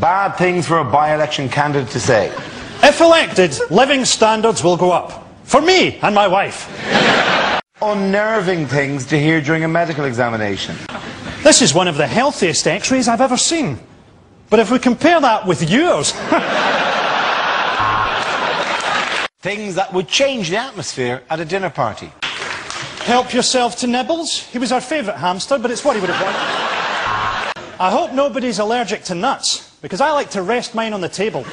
Bad things for a by-election candidate to say. If elected, living standards will go up. For me and my wife. Unnerving things to hear during a medical examination. This is one of the healthiest x-rays I've ever seen. But if we compare that with yours... Things that would change the atmosphere at a dinner party. Help yourself to Nibbles. He was our favourite hamster, but it's what he would have wanted. I hope nobody's allergic to nuts, because I like to rest mine on the table.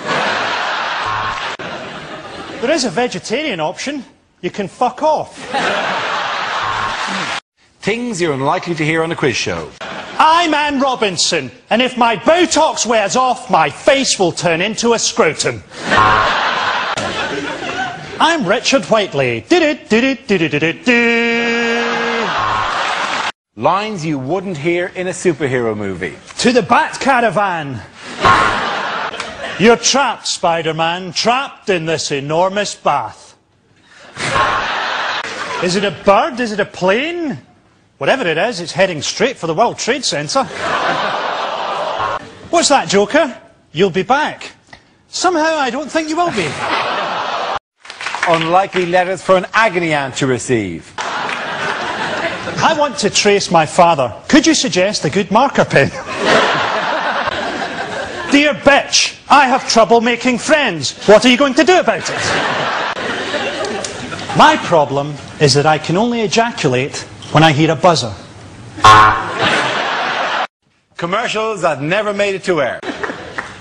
There is a vegetarian option. You can fuck off. Things you're unlikely to hear on a quiz show. I'm Anne Robinson, and if my Botox wears off, my face will turn into a scrotum. I'm Richard Whiteley. Lines you wouldn't hear in a superhero movie. To the Bat Caravan. You're trapped, Spider-Man, trapped in this enormous bath. Is it a bird? Is it a plane? Whatever it is, it's heading straight for the World Trade Center. What's that, Joker? You'll be back. Somehow I don't think you will be. Unlikely letters for an agony aunt to receive. I want to trace my father. Could you suggest a good marker pen? Dear bitch, I have trouble making friends. What are you going to do about it? My problem is that I can only ejaculate when I hear a buzzer. Commercials that never made it to air.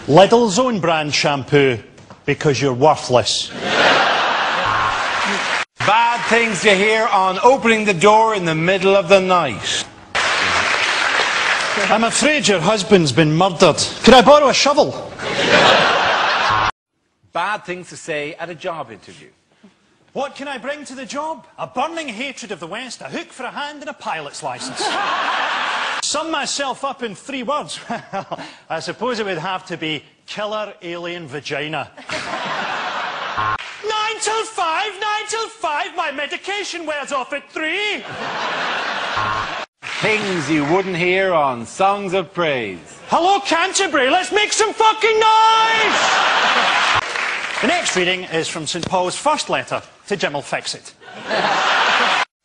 Lidl's own brand shampoo, because you're worthless. Bad things to hear on opening the door in the middle of the night. I'm afraid your husband's been murdered. Could I borrow a shovel? Bad things to say at a job interview. What can I bring to the job? A burning hatred of the West, a hook for a hand and a pilot's license. Sum myself up in 3 words. I suppose it would have to be killer alien vagina. 9 till 5, 9 till 5, my medication wears off at 3. Things you wouldn't hear on Songs of Praise. Hello, Canterbury, let's make some fucking noise! The next reading is from St. Paul's first letter to Jim'll Fix It.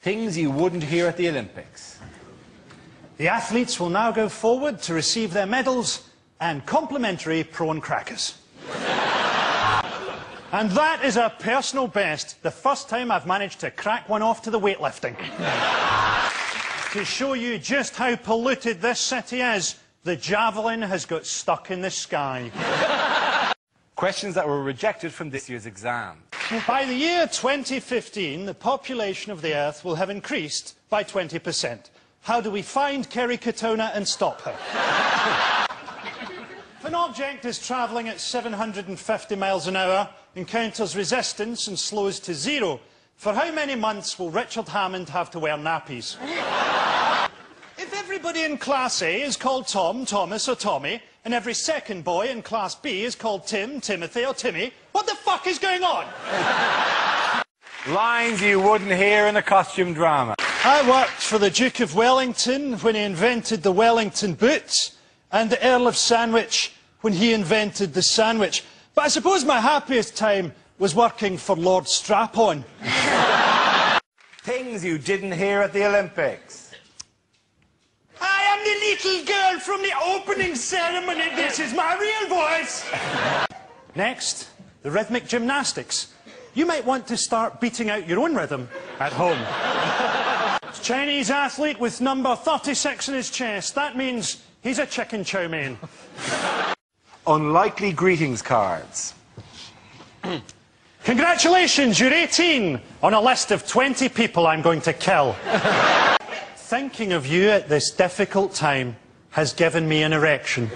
Things you wouldn't hear at the Olympics. The athletes will now go forward to receive their medals and complimentary prawn crackers. And that is a personal best, the first time I've managed to crack one off to the weightlifting. To show you just how polluted this city is, the javelin has got stuck in the sky. Questions that were rejected from this year's exam. By the year 2015, the population of the Earth will have increased by 20%. How do we find Kerry Katona and stop her? If an object is travelling at 750 miles an hour, encounters resistance and slows to 0, for how many months will Richard Hammond have to wear nappies? If everybody in Class A is called Tom, Thomas or Tommy, and every second boy in Class B is called Tim, Timothy or Timmy, what the fuck is going on? Lines you wouldn't hear in a costume drama. I worked for the Duke of Wellington when he invented the Wellington boot, and the Earl of Sandwich when he invented the sandwich. But I suppose my happiest time was working for Lord Strap-on. Things you didn't hear at the Olympics. I am the little girl from the opening ceremony. This is my real voice. Next, the rhythmic gymnastics. You might want to start beating out your own rhythm at home. Chinese athlete with number 36 in his chest. That means he's a chicken chow mein. Unlikely greetings cards. Congratulations, you're 18 on a list of 20 people I'm going to kill. Thinking of you at this difficult time has given me an erection.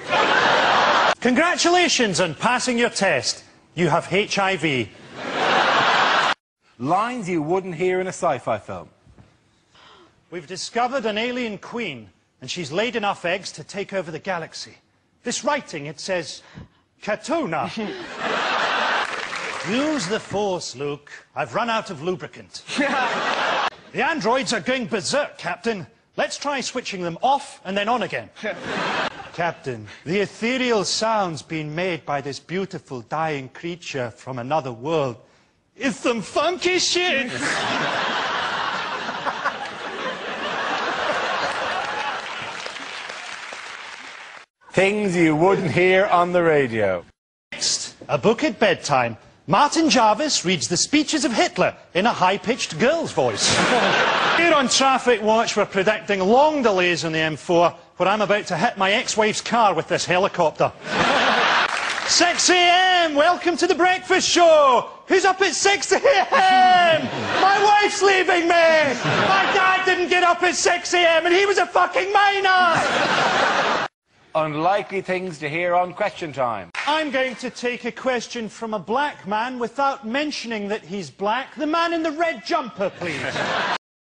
Congratulations on passing your test. You have HIV. Lines you wouldn't hear in a sci-fi film. We've discovered an alien queen, and she's laid enough eggs to take over the galaxy. This writing, it says, Katona. Use the Force, Luke. I've run out of lubricant. The androids are going berserk, Captain. Let's try switching them off and then on again. Captain, the ethereal sounds being made by this beautiful dying creature from another world is some funky shit. Things you wouldn't hear on the radio. Next, a book at bedtime. Martin Jarvis reads the speeches of Hitler in a high-pitched girl's voice. Here on Traffic Watch, we're predicting long delays on the M4, where I'm about to hit my ex-wife's car with this helicopter. 6 a.m, welcome to the breakfast show. Who's up at 6 a.m? My wife's leaving me. My dad didn't get up at 6 a.m, and he was a fucking minor. Unlikely things to hear on Question Time. I'm going to take a question from a black man without mentioning that he's black. The man in the red jumper, please.